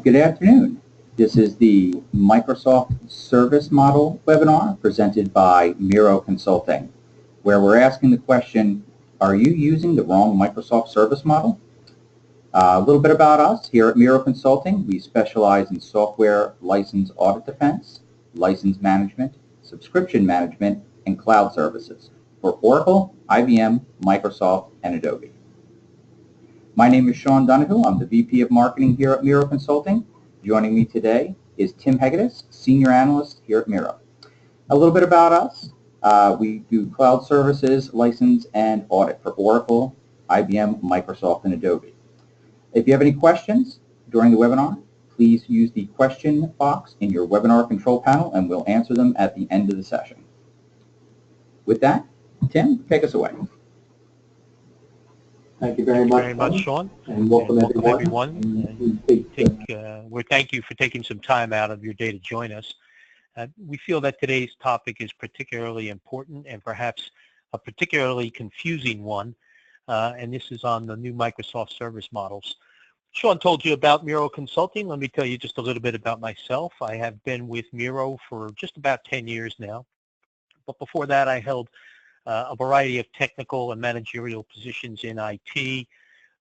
Good afternoon. This is the Microsoft Service Model webinar presented by Miro Consulting, where we're asking the question, are you using the wrong Microsoft Service Model? A little bit about us here at Miro Consulting. We specialize in software license audit defense, license management, subscription management, and cloud services for Oracle, IBM, Microsoft, and Adobe. My name is Sean Donahue. I'm the VP of Marketing here at Miro Consulting. Joining me today is Tim Hegedus, Senior Analyst here at Miro. A little bit about us. We do cloud services, license, and audit for Oracle, IBM, Microsoft, and Adobe. If you have any questions during the webinar, please use the question box in your webinar control panel and we'll answer them at the end of the session. With that, Tim, take us away. Thank you very much, Sean. And welcome everyone. We thank you for taking some time out of your day to join us. We feel that today's topic is particularly important and perhaps a particularly confusing one, and this is on the new Microsoft service models. Sean told you about Miro Consulting. Let me tell you just a little bit about myself. I have been with Miro for just about 10 years now, but before that I held a variety of technical and managerial positions in IT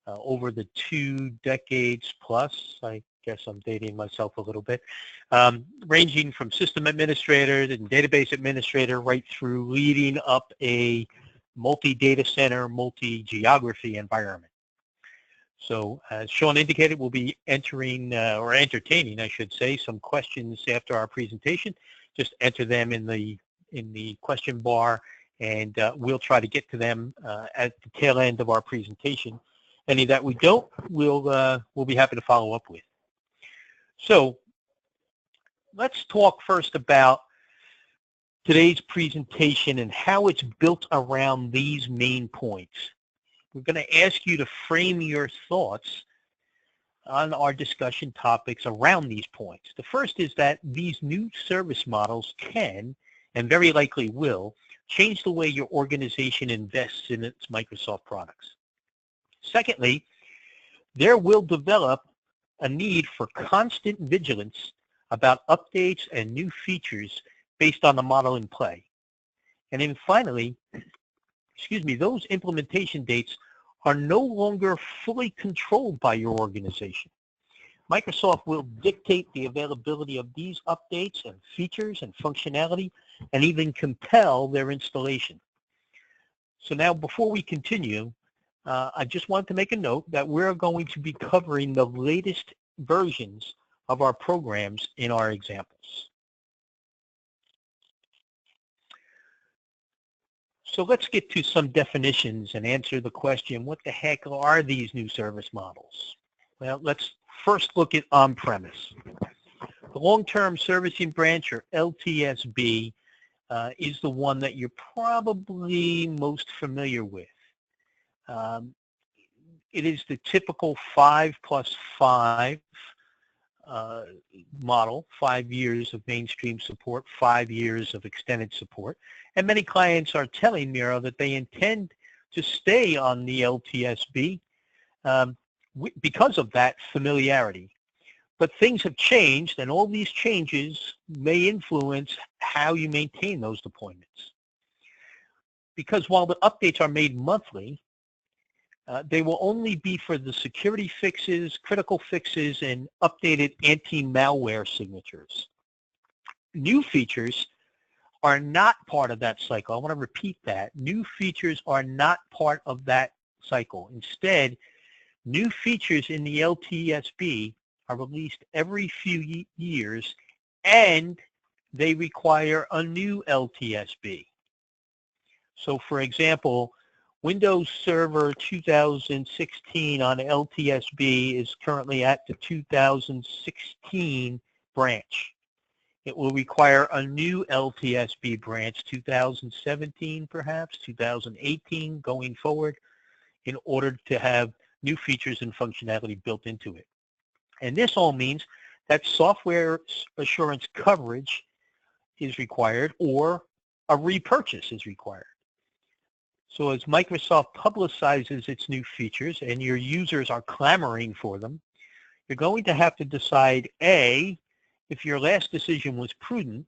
over the 2 decades plus. I guess I'm dating myself a little bit, ranging from system administrator and database administrator right through leading up a multi-data center, multi-geography environment. So as Sean indicated, we'll be entering or entertaining, I should say, some questions after our presentation. Just enter them in the question bar, and we'll try to get to them at the tail end of our presentation. Any that we don't, we'll be happy to follow up with. So let's talk first about today's presentation and how it's built around these main points. We're going to ask you to frame your thoughts on our discussion topics around these points. The first is that these new service models can, and very likely will, change the way your organization invests in its Microsoft products. Secondly, there will develop a need for constant vigilance about updates and new features based on the model in play. And then finally, those implementation dates are no longer fully controlled by your organization. Microsoft will dictate the availability of these updates and features and functionality and even compel their installation. So now, before we continue, I just want to make a note that we're going to be covering the latest versions of our programs in our examples. So let's get to some definitions and answer the question, what the heck are these new service models? Well, let's first look at on-premise. The long-term servicing branch, or LTSB, is the one that you're probably most familiar with. It is the typical 5+5 model, 5 years of mainstream support, 5 years of extended support. And many clients are telling Miro that they intend to stay on the LTSB because of that familiarity. But things have changed, and all these changes may influence how you maintain those deployments. Because while the updates are made monthly, they will only be for the security fixes, critical fixes, and updated anti-malware signatures. New features are not part of that cycle. I want to repeat that. New features are not part of that cycle. Instead, new features in the LTSB are released every few years, and they require a new LTSB. So, for example, Windows Server 2016 on LTSB is currently at the 2016 branch. It will require a new LTSB branch, 2017 perhaps, 2018 going forward, in order to have new features and functionality built into it. And this all means that software assurance coverage is required or a repurchase is required. So as Microsoft publicizes its new features and your users are clamoring for them, you're going to have to decide, A, if your last decision was prudent,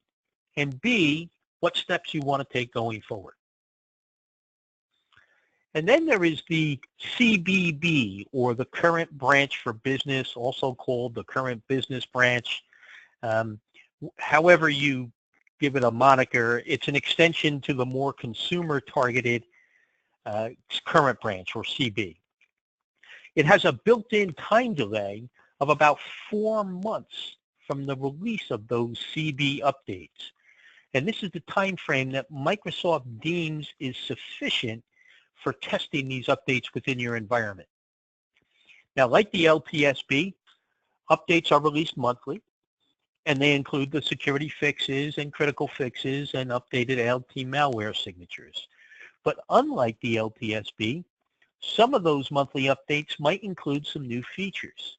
and B, what steps you want to take going forward. And then there is the CBB, or the Current Branch for Business, also called the Current Business Branch. However you give it a moniker, it's an extension to the more consumer-targeted Current Branch, or CB. It has a built-in time delay of about 4 months from the release of those CB updates. And this is the time frame that Microsoft deems is sufficient for testing these updates within your environment. Now, like the LTSB, updates are released monthly, and they include the security fixes and critical fixes and updated LT malware signatures. But unlike the LTSB, some of those monthly updates might include some new features.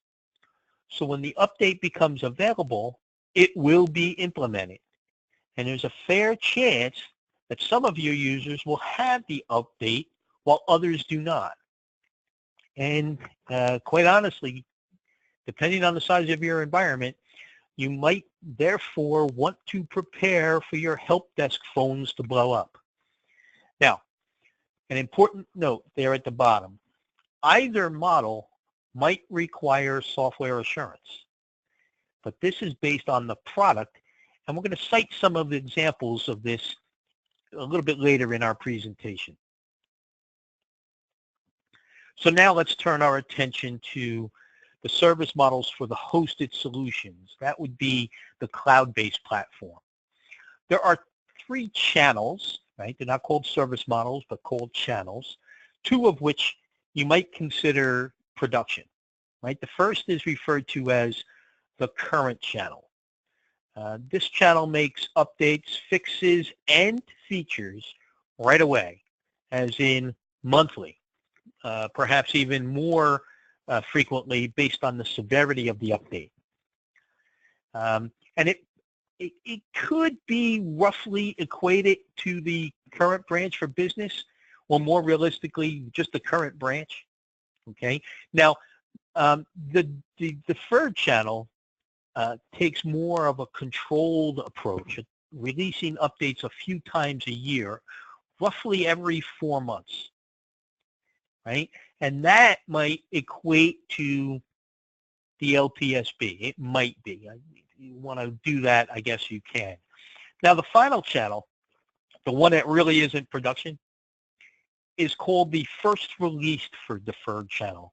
So when the update becomes available, it will be implemented. And there's a fair chance that some of your users will have the update while others do not. And quite honestly, depending on the size of your environment, you might therefore want to prepare for your help desk phones to blow up. Now, an important note there at the bottom. Either model might require software assurance, but this is based on the product, and we're going to cite some of the examples of this a little bit later in our presentation. So now let's turn our attention to the service models for the hosted solutions. That would be the cloud-based platform. There are 3 channels, right? They're not called service models, but called channels, 2 of which you might consider production, right? The first is referred to as the current channel. This channel makes updates, fixes, and features right away, as in monthly, perhaps even more frequently based on the severity of the update. And it could be roughly equated to the current branch for business, or more realistically, just the current branch. Okay. Now, the deferred channel takes more of a controlled approach, releasing updates a few times a year, roughly every 4 months. Right? And that might equate to the LTSB. It might be. If you want to do that, I guess you can. Now, the final channel, the one that really isn't production, is called the first released for deferred channel.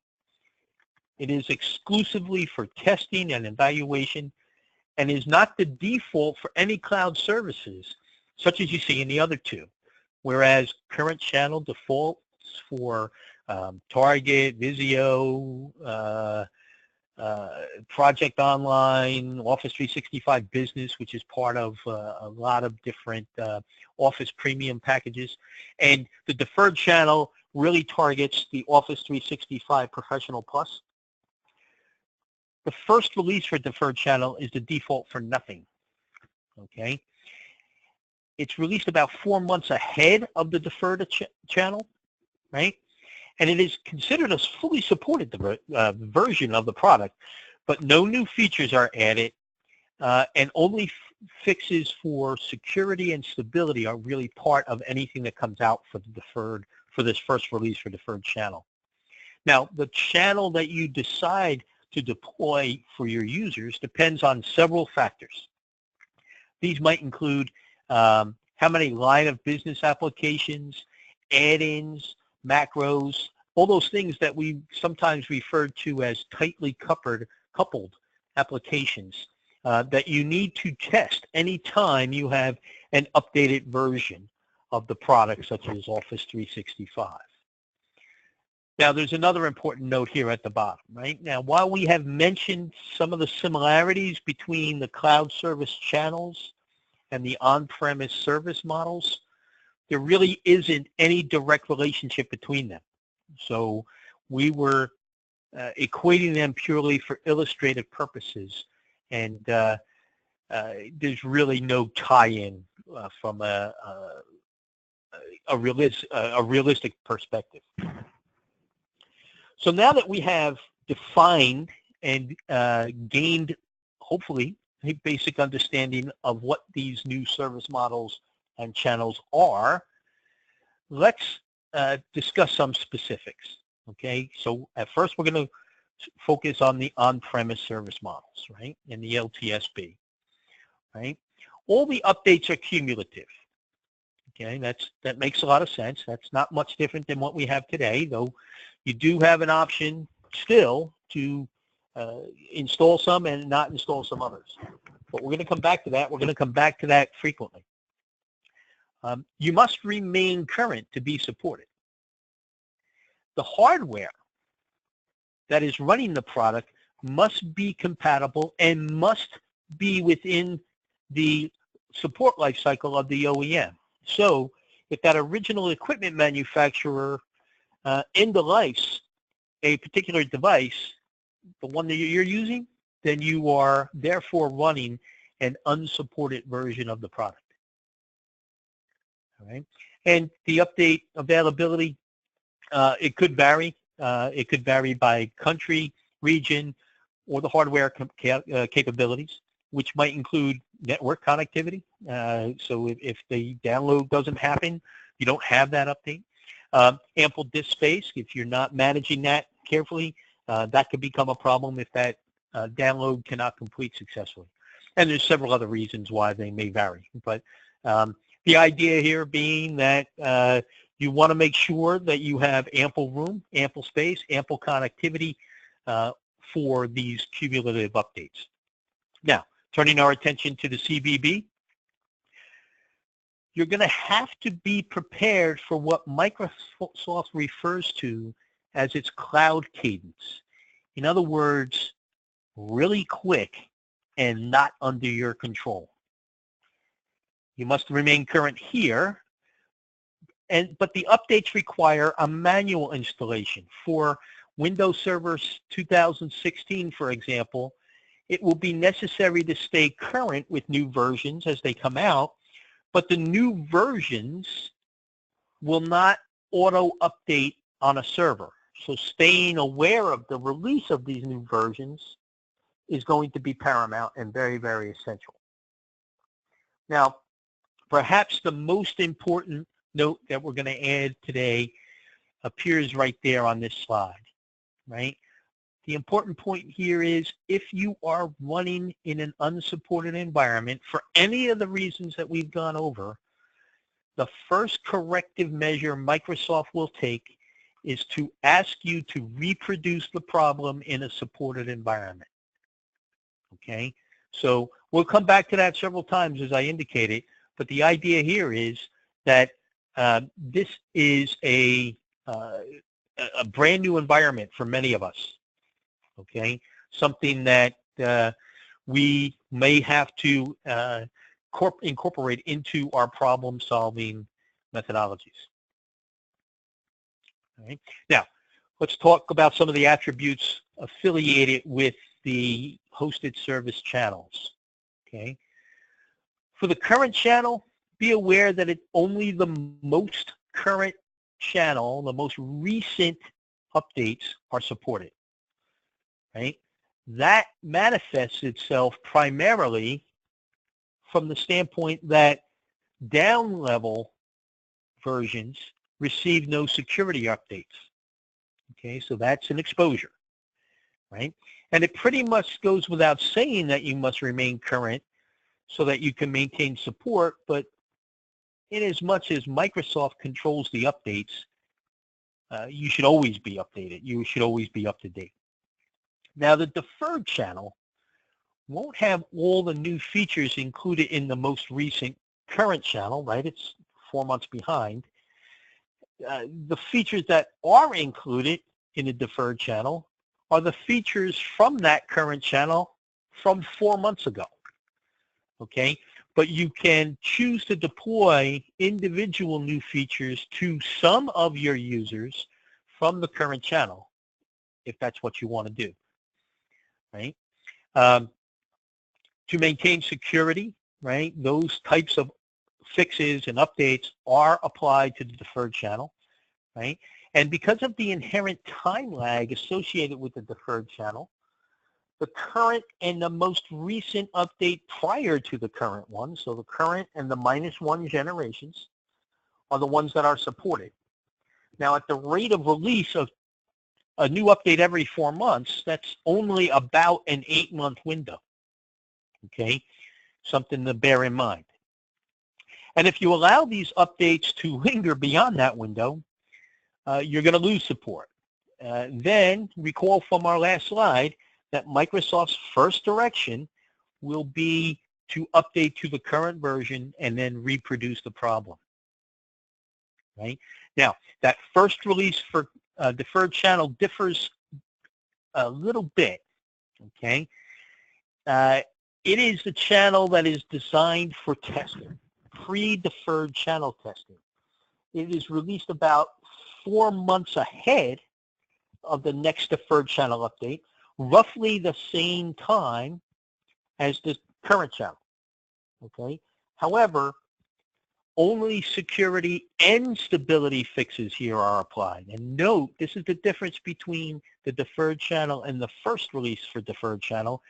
It is exclusively for testing and evaluation, and is not the default for any cloud services, such as you see in the other 2, whereas current channel defaults for Target, Visio, Project Online, Office 365 Business, which is part of a lot of different Office premium packages. And the deferred channel really targets the Office 365 Professional Plus. The first release for deferred channel is the default for nothing. Okay? It's released about 4 months ahead of the deferred channel, right? And it is considered a fully supported version of the product, but no new features are added, and only fixes for security and stability are really part of anything that comes out for the deferred, for this first release for deferred channel. Now, the channel that you decide to deploy for your users depends on several factors. These might include how many line of business applications, add-ins, macros, all those things that we sometimes refer to as tightly coupled applications that you need to test anytime you have an updated version of the product, such as Office 365. Now, there's another important note here at the bottom, right? Now, while we have mentioned some of the similarities between the cloud service channels and the on-premise service models, there really isn't any direct relationship between them. So we were equating them purely for illustrative purposes, and there's really no tie-in from a realistic perspective. So now that we have defined and gained, hopefully, a basic understanding of what these new service models and channels are, let's discuss some specifics. Okay, so at first we're going to focus on the on-premise service models, right, and the LTSB, right? All the updates are cumulative. Okay, that makes a lot of sense. That's not much different than what we have today, though you do have an option still to install some and not install some others. But we're going to come back to that. We're going to come back to that frequently. You must remain current to be supported. The hardware that is running the product must be compatible and must be within the support life cycle of the OEM. So if that original equipment manufacturer end-of-lifes a particular device, the one that you're using, then you are therefore running an unsupported version of the product. All right, and the update availability, it could vary. It could vary by country, region, or the hardware capabilities, which might include network connectivity. So if the download doesn't happen, you don't have that update. Ample disk space, if you're not managing that carefully, that could become a problem if that download cannot complete successfully. And there's several other reasons why they may vary. But the idea here being that you want to make sure that you have ample room, ample space, ample connectivity for these cumulative updates. Now, turning our attention to the CBB, you're going to have to be prepared for what Microsoft refers to as its cloud cadence. In other words, really quick and not under your control. You must remain current here, but the updates require a manual installation. For Windows Server 2016, for example, it will be necessary to stay current with new versions as they come out, but the new versions will not auto-update on a server. So staying aware of the release of these new versions is going to be paramount and very, very essential. Now, perhaps the most important note that we're going to add today appears right there on this slide, right? The important point here is if you are running in an unsupported environment for any of the reasons that we've gone over, the first corrective measure Microsoft will take is to ask you to reproduce the problem in a supported environment. Okay, so we'll come back to that several times as I indicated, but the idea here is that this is a brand new environment for many of us. Okay, something that we may have to incorporate into our problem-solving methodologies. All right. Now, let's talk about some of the attributes affiliated with the hosted service channels. Okay. For the current channel, be aware that it's only the most current channel, the most recent updates are supported. Right? That manifests itself primarily from the standpoint that down-level versions receive no security updates. Okay, so that's an exposure, right? And it pretty much goes without saying that you must remain current so that you can maintain support, but in as much as Microsoft controls the updates, you should always be updated. You should always be up to date. Now, the deferred channel won't have all the new features included in the most recent current channel, right? It's 4 months behind. The features that are included in the deferred channel are the features from that current channel from 4 months ago, okay? But you can choose to deploy individual new features to some of your users from the current channel, if that's what you want to do, right? To maintain security, right, those types of fixes and updates are applied to the deferred channel, right? And because of the inherent time lag associated with the deferred channel, the current and the most recent update prior to the current one. So the current and the -1 generations are the ones that are supported. Now, at the rate of release of a new update every 4 months, that's only about an 8-month window. Okay, something to bear in mind. And if you allow these updates to linger beyond that window, you're going to lose support. Then recall from our last slide that Microsoft's first direction will be to update to the current version and then reproduce the problem. Right? Now, that first release for deferred channel differs a little bit. Okay? It is the channel that is designed for testing, pre-deferred channel testing. It is released about 4 months ahead of the next deferred channel update, roughly the same time as the current channel. Okay. However, only security and stability fixes here are applied. And note, this is the difference between the deferred channel and the first release for deferred channel.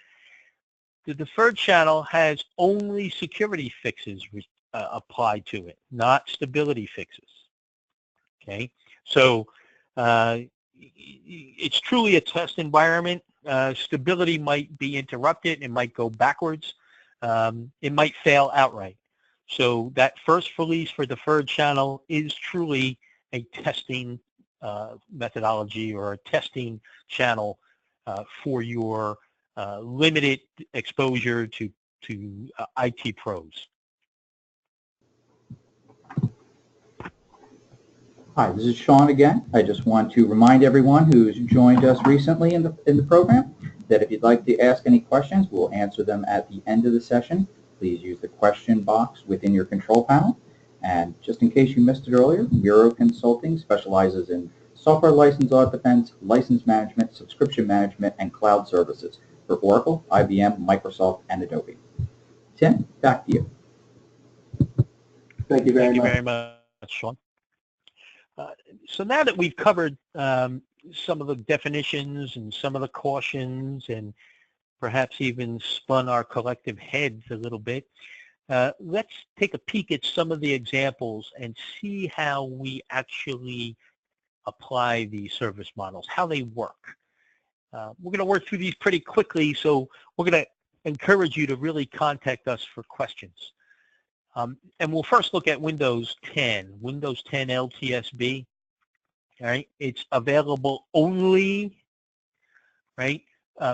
The deferred channel has only security fixes applied to it, not stability fixes. Okay, so it's truly a test environment. Stability might be interrupted. It might go backwards. It might fail outright. So that first release for deferred channel is truly a testing methodology or a testing channel for your limited exposure to IT pros. Hi, this is Sean again. I just want to remind everyone who's joined us recently in the program that if you'd like to ask any questions, we'll answer them at the end of the session. Please use the question box within your control panel. And just in case you missed it earlier, Miro Consulting specializes in software license audit defense, license management, subscription management, and cloud services for Oracle, IBM, Microsoft, and Adobe. Tim, back to you. Thank you very much. Thank you very much, Sean. So now that we've covered some of the definitions and some of the cautions and perhaps even spun our collective heads a little bit, let's take a peek at some of the examples and see how we actually apply these service models, how they work. We're going to work through these pretty quickly, so we're going to encourage you to really contact us for questions. And we'll first look at Windows 10, Windows 10 LTSB. All right, it's available only, right,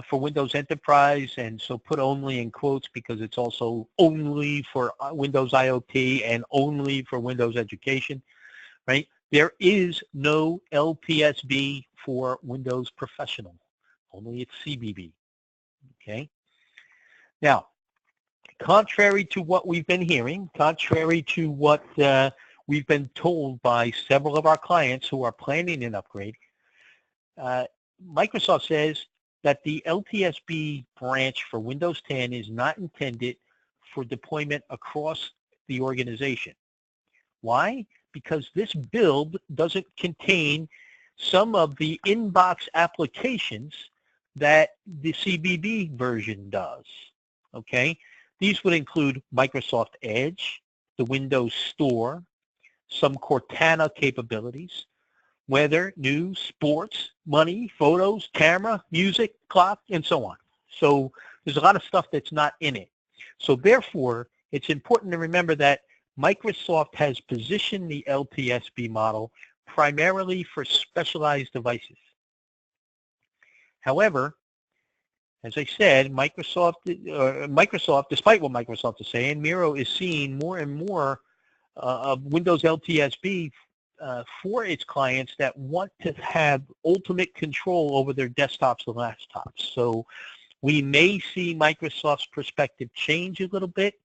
for Windows Enterprise, and so put only in quotes because it's also only for Windows IoT and only for Windows Education, right? There is no LTSB for Windows Professional, only it's CBB, okay? Now, contrary to what we've been hearing, contrary to what we've been told by several of our clients who are planning an upgrade, Microsoft says that the LTSB branch for Windows 10 is not intended for deployment across the organization. Why? Because this build doesn't contain some of the inbox applications that the CBB version does, okay? These would include Microsoft Edge, the Windows Store, some Cortana capabilities, weather, news, sports, money, photos, camera, music, clock, and so on. So there's a lot of stuff that's not in it. So therefore, it's important to remember that Microsoft has positioned the LTSB model primarily for specialized devices. However, as I said, Microsoft, despite what Microsoft is saying, Miro is seeing more and more of Windows LTSB for its clients that want to have ultimate control over their desktops and laptops. So we may see Microsoft's perspective change a little bit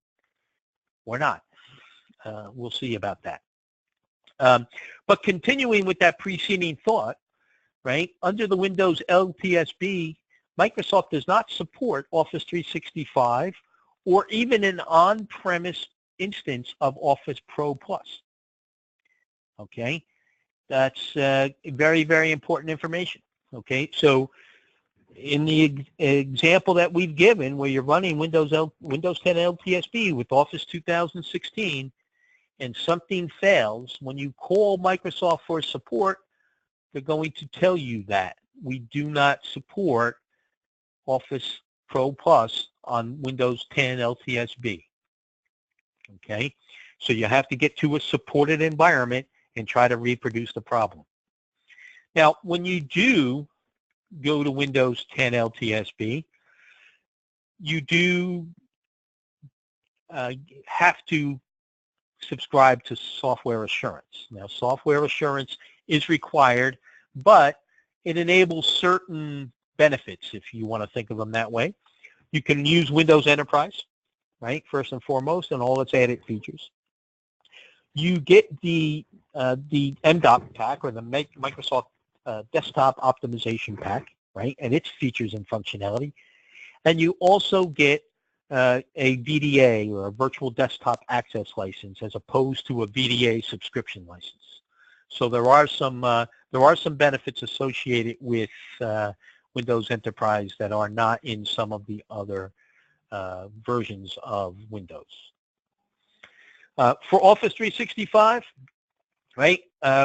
or not. We'll see about that. But continuing with that preceding thought, right, under the Windows LTSB, Microsoft does not support Office 365 or even an on-premise instance of Office Pro Plus. Okay, that's very, very important information. Okay, so in the example that we've given, where you're running Windows 10 LTSB with Office 2016, and something fails, when you call Microsoft for support, they're going to tell you that we do not support Office Pro Plus on Windows 10 LTSB. Okay, so you have to get to a supported environment and try to reproduce the problem. Now, when you do go to Windows 10 LTSB, you do have to subscribe to software assurance. Now, software assurance is required, but it enables certain benefits, if you want to think of them that way. You can use Windows Enterprise, right, first and foremost, and all its added features. You get the MDOP pack, or the Microsoft Desktop Optimization Pack, right, and its features and functionality. And you also get a VDA, or a Virtual Desktop Access License, as opposed to a VDA subscription license. So there are some benefits associated with Windows Enterprise that are not in some of the other versions of Windows. For Office 365, right,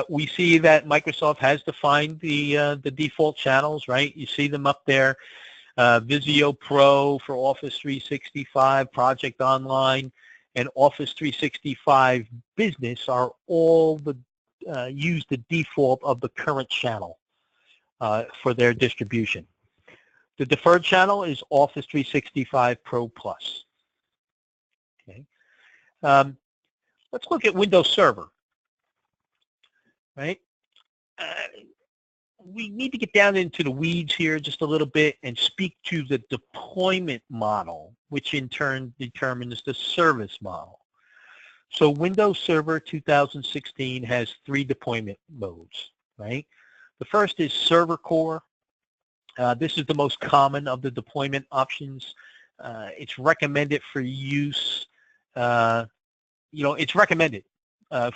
we see that Microsoft has defined the default channels, right? You see them up there. Visio Pro for Office 365, Project Online, and Office 365 Business are all use the default of the current channel for their distribution. The deferred channel is Office 365 Pro Plus. Okay. Let's look at Windows Server, right? We need to get down into the weeds here just a little bit and speak to the deployment model, which in turn determines the service model. So Windows Server 2016 has 3 deployment modes, right? The first is Server Core. This is the most common of the deployment options. It's recommended for use, it's recommended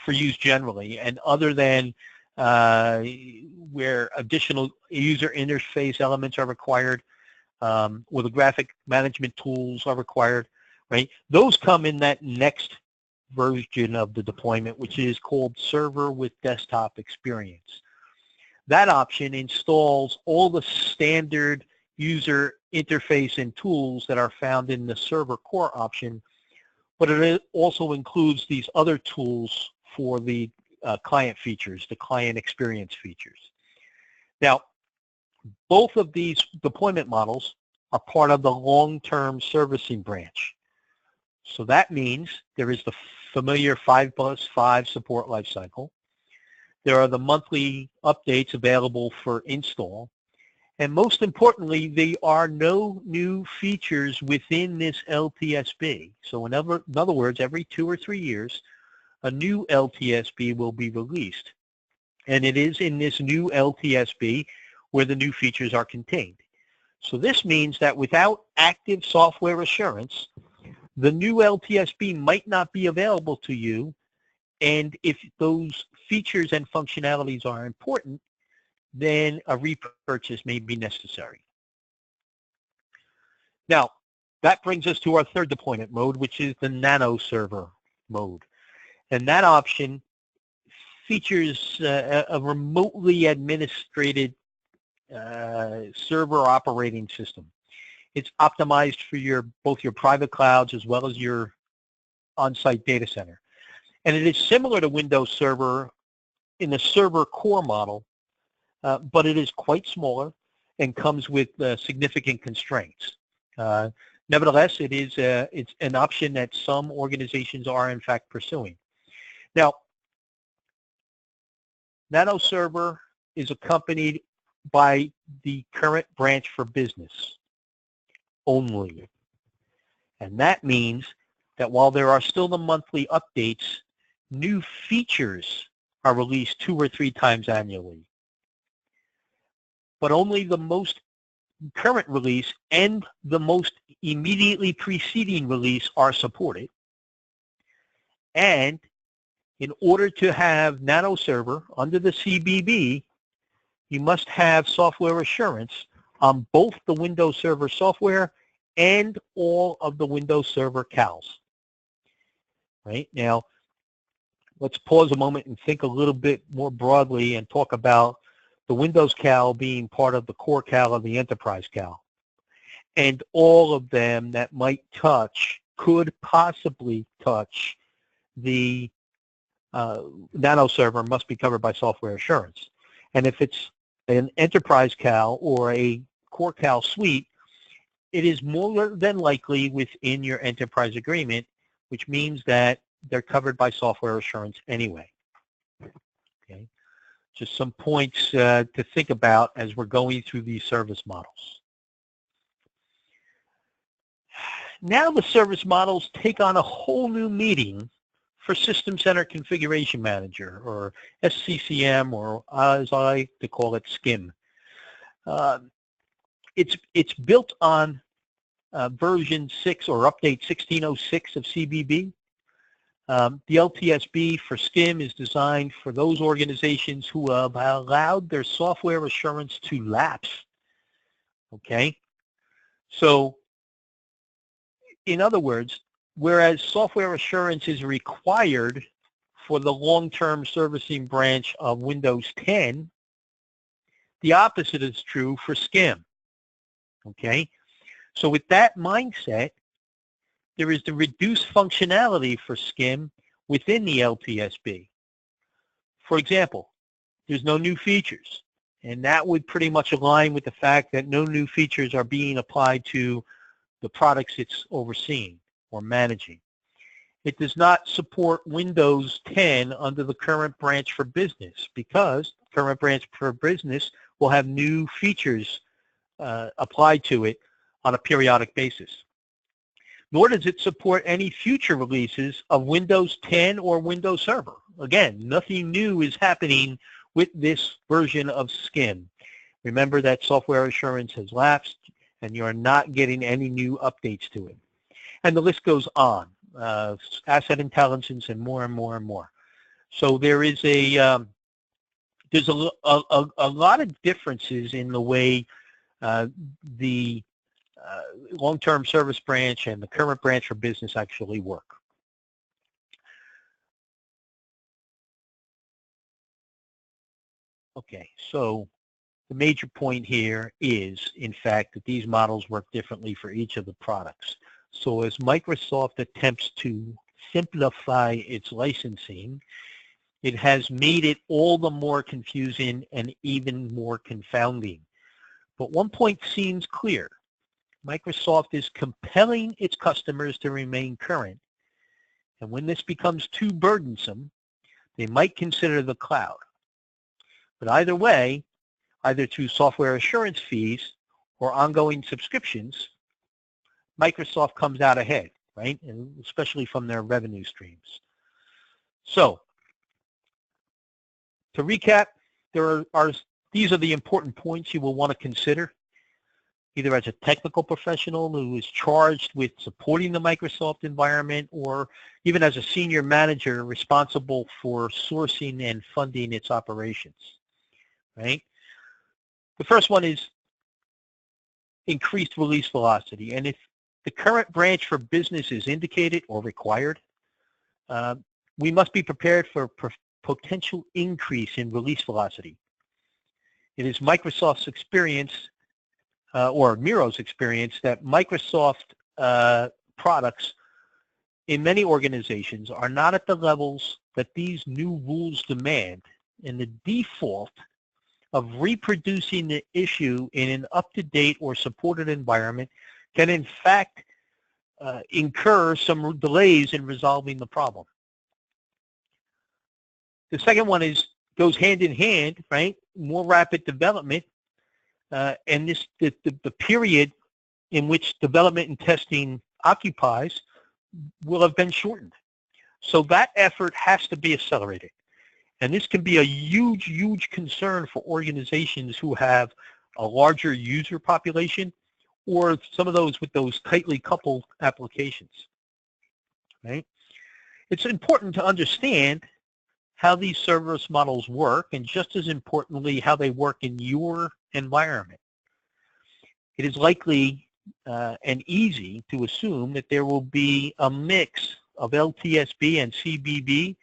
for use generally, and other than where additional user interface elements are required, or the graphic management tools are required, right? Those come in that next version of the deployment, which is called Server with Desktop Experience. That option installs all the standard user interface and tools that are found in the Server Core option, but it also includes these other tools for the client features, the client experience features. Now, both of these deployment models are part of the long-term servicing branch. So that means there is the familiar 5+5 support lifecycle. There are the monthly updates available for install. And most importantly, there are no new features within this LTSB. So in other words, every 2 or 3 years, a new LTSB will be released. And it is in this new LTSB where the new features are contained. So this means that without active software assurance, the new LTSB might not be available to you. And if those features and functionalities are important, then a repurchase may be necessary. Now, that brings us to our third deployment mode, which is the Nano Server mode. And that option features a remotely administrated server operating system. It's optimized for both your private clouds as well as your on-site data center. And it is similar to Windows Server in the Server Core model, but it is quite smaller and comes with significant constraints. Nevertheless, it's an option that some organizations are in fact pursuing. Now, Nano Server is accompanied by the current branch for business only. And that means that while there are still the monthly updates, new features are released 2 or 3 times annually. But only the most current release and the most immediately preceding release are supported. And in order to have Nano Server under the CBB, you must have software assurance on both the Windows Server software and all of the Windows Server CALs. Right? Now, let's pause a moment and think a little bit more broadly and talk about the Windows CAL being part of the core CAL of the enterprise CAL. And all of them that might touch, could possibly touch the Nano server must be covered by software assurance. And if it's an enterprise CAL or a core CAL suite, it is more than likely within your enterprise agreement, which means that they're covered by software assurance anyway. Okay, just some points to think about as we're going through these service models. Now the service models take on a whole new meaning for System Center Configuration Manager, or SCCM, or as I like to call it, SCIM. It's built on version 6 or update 1606 of CBB. The LTSB for SCIM is designed for those organizations who have allowed their software assurance to lapse. Okay? So, in other words, whereas software assurance is required for the long-term servicing branch of Windows 10, the opposite is true for SCIM. Okay? So with that mindset, there is the reduced functionality for SCIM within the LTSB. For example, there's no new features, and that would pretty much align with the fact that no new features are being applied to the products it's overseeing or managing. It does not support Windows 10 under the current branch for business, because current branch for business will have new features applied to it on a periodic basis. Nor does it support any future releases of Windows 10 or Windows Server. Again, nothing new is happening with this version of SCIM. Remember that software assurance has lapsed, and you're not getting any new updates to it. And the list goes on, asset intelligence and more and more and more. So there is there's a lot of differences in the way the long-term service branch and the current branch for business actually work. Okay, so the major point here is, in fact, that these models work differently for each of the products. So as Microsoft attempts to simplify its licensing, it has made it all the more confusing and even more confounding. But one point seems clear. Microsoft is compelling its customers to remain current. And when this becomes too burdensome, they might consider the cloud. But either way, either through software assurance fees or ongoing subscriptions, Microsoft comes out ahead, right? And especially from their revenue streams. So, to recap, these are the important points you will want to consider, either as a technical professional who is charged with supporting the Microsoft environment, or even as a senior manager responsible for sourcing and funding its operations, right? The first one is increased release velocity. And if the current branch for business is indicated or required, we must be prepared for potential increase in release velocity. It is Microsoft's experience, or Miro's experience, that Microsoft products in many organizations are not at the levels that these new rules demand, and the default of reproducing the issue in an up-to-date or supported environment can in fact incur some delays in resolving the problem. The second one goes hand in hand, right? More rapid development, and the period in which development and testing occupies will have been shortened. So that effort has to be accelerated. And this can be a huge, huge concern for organizations who have a larger user population, or some of those with those tightly coupled applications, right? It's important to understand how these service models work, and just as importantly, how they work in your environment. it is likely and easy to assume that there will be a mix of LTSB and CBB,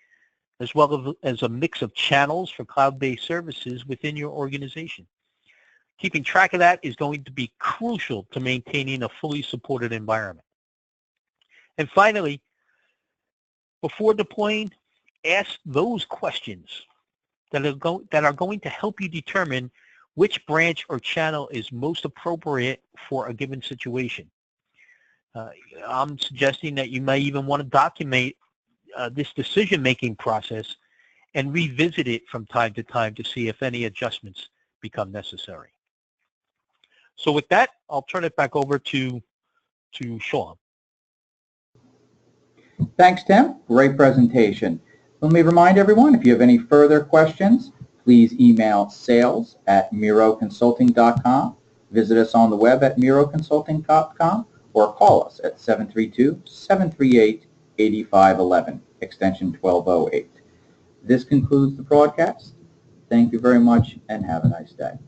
as well as a mix of channels for cloud-based services within your organization. Keeping track of that is going to be crucial to maintaining a fully supported environment. And finally, before deploying, ask those questions that are going to help you determine which branch or channel is most appropriate for a given situation. I'm suggesting that you may even want to document this decision-making process and revisit it from time to time to see if any adjustments become necessary. So with that, I'll turn it back over to Sean. Thanks, Tim. Great presentation. Let me remind everyone, if you have any further questions, please email sales@miroconsulting.com, visit us on the web at miroconsulting.com, or call us at 732-738-8511, extension 1208. This concludes the broadcast. Thank you very much and have a nice day.